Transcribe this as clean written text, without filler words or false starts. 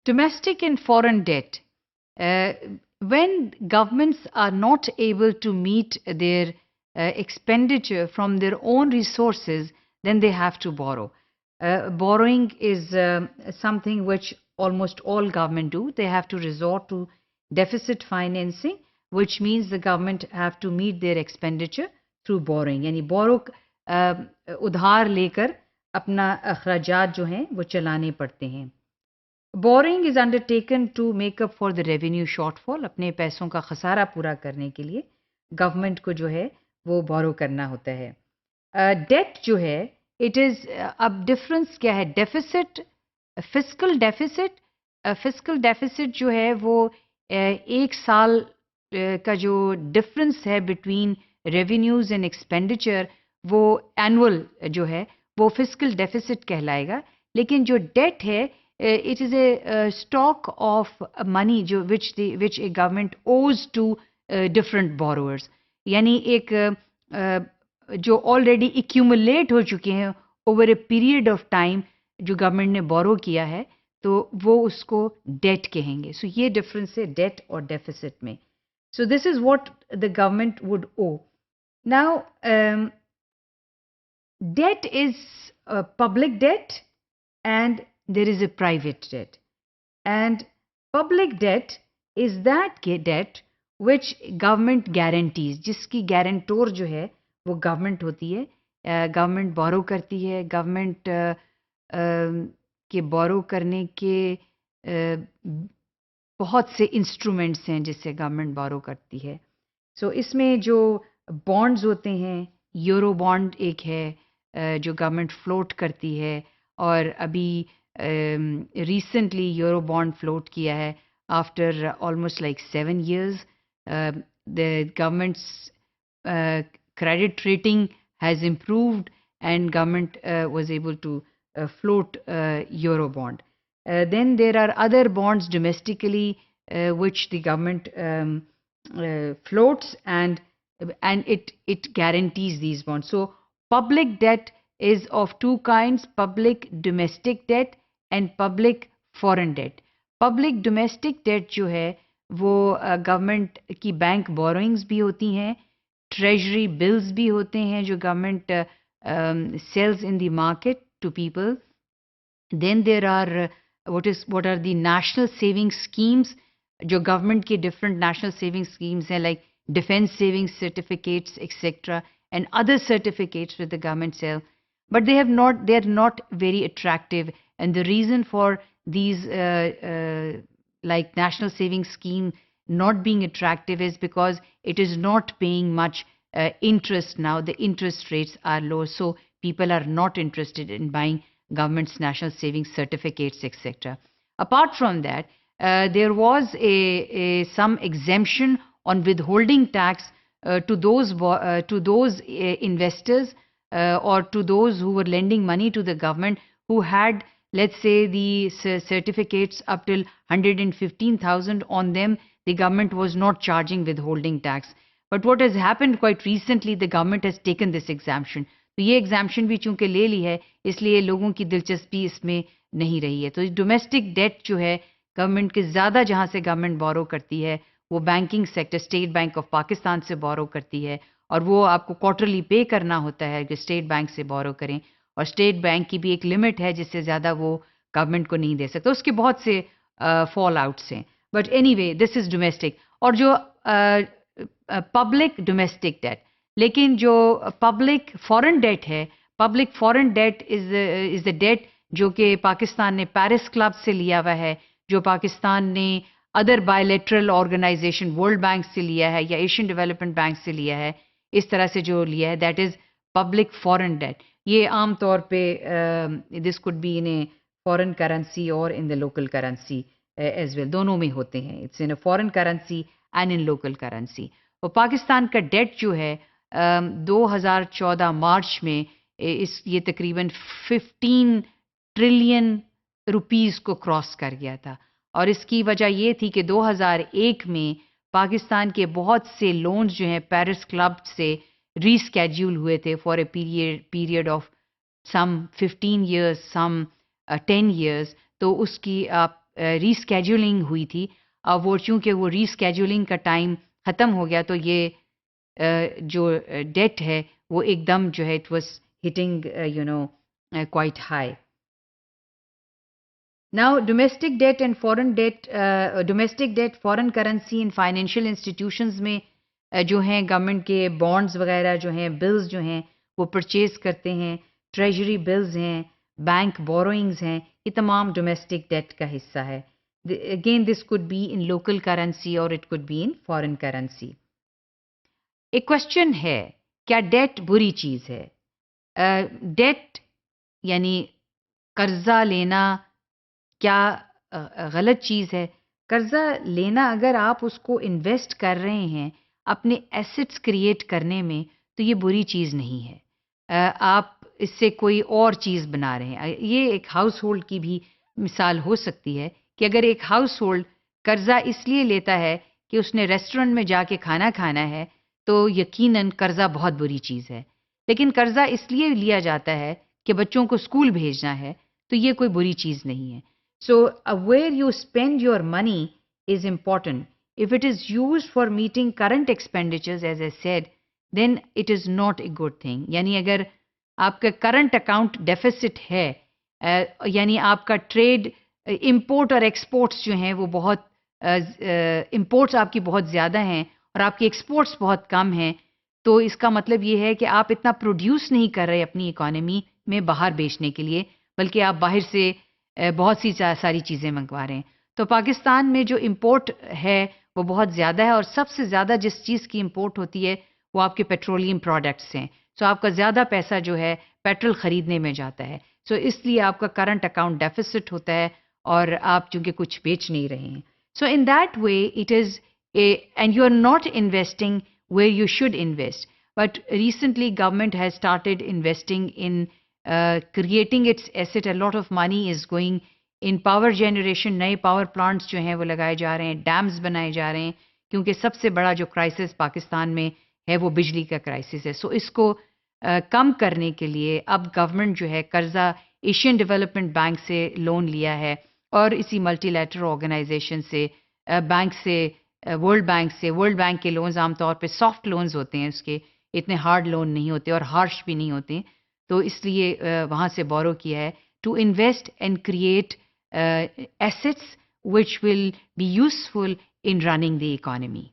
Domestic and foreign debt. Uh, when governments are not able to meet their expenditure from their own resources, then they have to borrow. Borrowing is something which almost all government do. They have to resort to deficit financing, which means the government have to meet their expenditure through borrowing. यानी borrow उधार लेकर अपना अखराजात जो हैं वो चलाने पड़ते हैं. Borrowing is undertaken to make up for the revenue shortfall. अपने पैसों का खसारा पूरा करने के लिए गवर्नमेंट को जो है वो borrow करना होता है. डेट जो है इट इज अब डिफरेंस क्या है डेफिसिट फिस्कल डेफिसिट जो है वो एक साल का जो डिफरेंस है बिटवीन रेवेन्यूज एंड एक्सपेंडिचर वो एनुअल जो है वो फिस्कल डेफिसिट कहलाएगा. लेकिन जो डेट है it is a stock of money जो which a government owes to different borrowers. यानी एक जो ऑलरेडी एक्यूमुलेट हो चुके हैं over A period of time जो गवर्नमेंट ने बोरो किया है तो वो उसको डेट कहेंगे. सो ये डिफरेंस है डेट और डेफिसिट में. So this is what the government would owe. Now debt is a public debt and there is a private debt. And public debt is that debt which government guarantees, जिसकी guarantor जो है वो government होती है. Government बोरो करती है. Government के बोरो करने के बहुत से इंस्ट्रूमेंट्स हैं जिससे गवर्नमेंट बोरो करती है. सो इसमें जो बॉन्ड्स होते हैं, यूरो बॉन्ड एक है जो गवर्नमेंट फ्लोट करती है और अभी रिसेंटली यूरो बॉन्ड फ्लोट किया है after almost like 7 years. The governments credit rating has improved and government was able to float euro bond. Then there are other bonds domestically which the government floats and it guarantees these bonds. So public debt is of two kinds: public domestic debt and public foreign debt. Public domestic debt जो है वो government की bank borrowings भी होती हैं, treasury bills भी होते हैं जो government sells in the market to people. Then there are what are the national saving schemes जो गवर्नमेंट के डिफरेंट नेशनल सेविंग स्कीम्स हैं like defence saving certificates etcetera and other certificates with the government sell. But they are not very attractive, and the reason for these like national savings scheme not being attractive is because it is not paying much interest now. The interest rates are low, so people are not interested in buying government's national savings certificates, etc. Apart from that, there was some exemption on withholding tax to those investors or to those who were lending money to the government who had, let's say, the certificates up till 115,000 on them. The government was not charging withholding tax. But what has happened quite recently, the government has taken this exemption. तो ये exemption भी चूंकि ले ली है, इसलिए लोगों की दिलचस्पी इसमें नहीं रही है. तो डोमेस्टिक डेट जो है गवर्नमेंट के ज़्यादा जहाँ से गवर्नमेंट बोरो करती है वो banking sector, state bank of Pakistan से बोरो करती है और वो आपको क्वार्टरली पे करना होता है कि स्टेट बैंक से बोरो करें. और स्टेट बैंक की भी एक लिमिट है जिससे ज़्यादा वो गवर्नमेंट को नहीं दे सकता. उसके बहुत से फॉल आउट्स हैं. But anyway this is domestic. और जो पब्लिक डोमेस्टिक डेट, लेकिन जो पब्लिक फॉरेन डेट है, public foreign debt is the debt जो कि पाकिस्तान ने पेरिस क्लब से लिया हुआ है, जो पाकिस्तान ने other bilateral organisation World Bank से लिया है या एशियन डेवलपमेंट बैंक से लिया है. इस तरह से जो लिया है that is public foreign debt. ये आम तौर पे this could be in a foreign currency और in the local currency as well. दोनों में होते हैं. It's in a foreign currency and in local currency. और पाकिस्तान का डेट जो है 2014 मार्च में ये तकरीबन 15 ट्रिलियन रुपीस को क्रॉस कर गया था. और इसकी वजह ये थी कि 2001 में पाकिस्तान के बहुत से लोन्स जो हैं पेरिस क्लब से रीस्केड्यूल हुए थे for a period of some 15 years, some 10 years. तो उसकी आप रीस्केड्यूलिंग हुई थी, अब वो चूँकि वो रीस्केड्यूलिंग का टाइम ख़त्म हो गया तो ये जो डेट है वो एकदम जो है it was hitting quite high. Now, domestic debt and foreign debt, domestic debt, foreign currency in financial institutions में जो हैं गवर्नमेंट के बॉन्ड्स वगैरह जो हैं बिल्स जो हैं वो परचेज करते हैं, ट्रेजरी बिल्स हैं, बैंक बोरोइंग्स हैं, ये तमाम डोमेस्टिक डेट का हिस्सा है. Again this could be in local currency और it could be in foreign currency. एक क्वेश्चन है, क्या डेट बुरी चीज़ है? डेट यानी कर्जा लेना क्या गलत चीज़ है? कर्जा लेना अगर आप उसको इन्वेस्ट कर रहे हैं अपने एसेट्स क्रिएट करने में तो ये बुरी चीज़ नहीं है. आप इससे कोई और चीज़ बना रहे हैं. ये एक हाउस होल्ड की भी मिसाल हो सकती है कि अगर एक हाउस होल्ड कर्जा इसलिए लेता है कि उसने रेस्टोरेंट में जाके खाना खाना है तो यकीनन कर्जा बहुत बुरी चीज़ है. लेकिन कर्जा इसलिए लिया जाता है कि बच्चों को स्कूल भेजना है तो ये कोई बुरी चीज़ नहीं है. So, where you spend your money is important. If it is used for meeting current expenditures, as I said, then it is not a good thing. यानी अगर आपका करंट अकाउंट डेफिसिट है, यानी आपका ट्रेड इंपोर्ट और exports जो हैं वो बहुत इंपोर्ट्स आपकी बहुत ज़्यादा हैं और आपकी एक्सपोर्ट्स बहुत कम हैं, तो इसका मतलब ये है कि आप इतना प्रोड्यूस नहीं कर रहे अपनी इकोनॉमी में बाहर बेचने के लिए, बल्कि आप बाहर से बहुत सी सारी चीज़ें मंगवा रहे हैं. तो पाकिस्तान में जो इंपोर्ट है वो बहुत ज़्यादा है और सबसे ज़्यादा जिस चीज़ की इंपोर्ट होती है वो आपके पेट्रोलियम प्रोडक्ट्स हैं. सो आपका ज़्यादा पैसा जो है पेट्रोल ख़रीदने में जाता है. सो इसलिए आपका करंट अकाउंट डेफिसिट होता है और आप चूँकि कुछ बेच नहीं रहे हैं. So in that way it is and you are not investing where you should invest. But recently government has started investing in creating its asset. A lot of money is going in power generation. नए power plants जो हैं वो लगाए जा रहे हैं, dams बनाए जा रहे हैं, क्योंकि सबसे बड़ा जो क्राइसिस पाकिस्तान में है वो बिजली का क्राइसिस है. सो इसको कम करने के लिए अब गवर्नमेंट जो है कर्जा एशियन डेवलपमेंट बैंक से लोन लिया है और इसी मल्टीलैटरल ऑर्गेनाइजेशन से बैंक से वर्ल्ड बैंक के लोन्स आमतौर पे सॉफ्ट लोन्स होते हैं, उसके इतने हार्ड लोन नहीं होते और हार्श भी नहीं होते. तो इसलिए वहाँ से बोरो किया है to invest and create assets which will be useful in running the economy.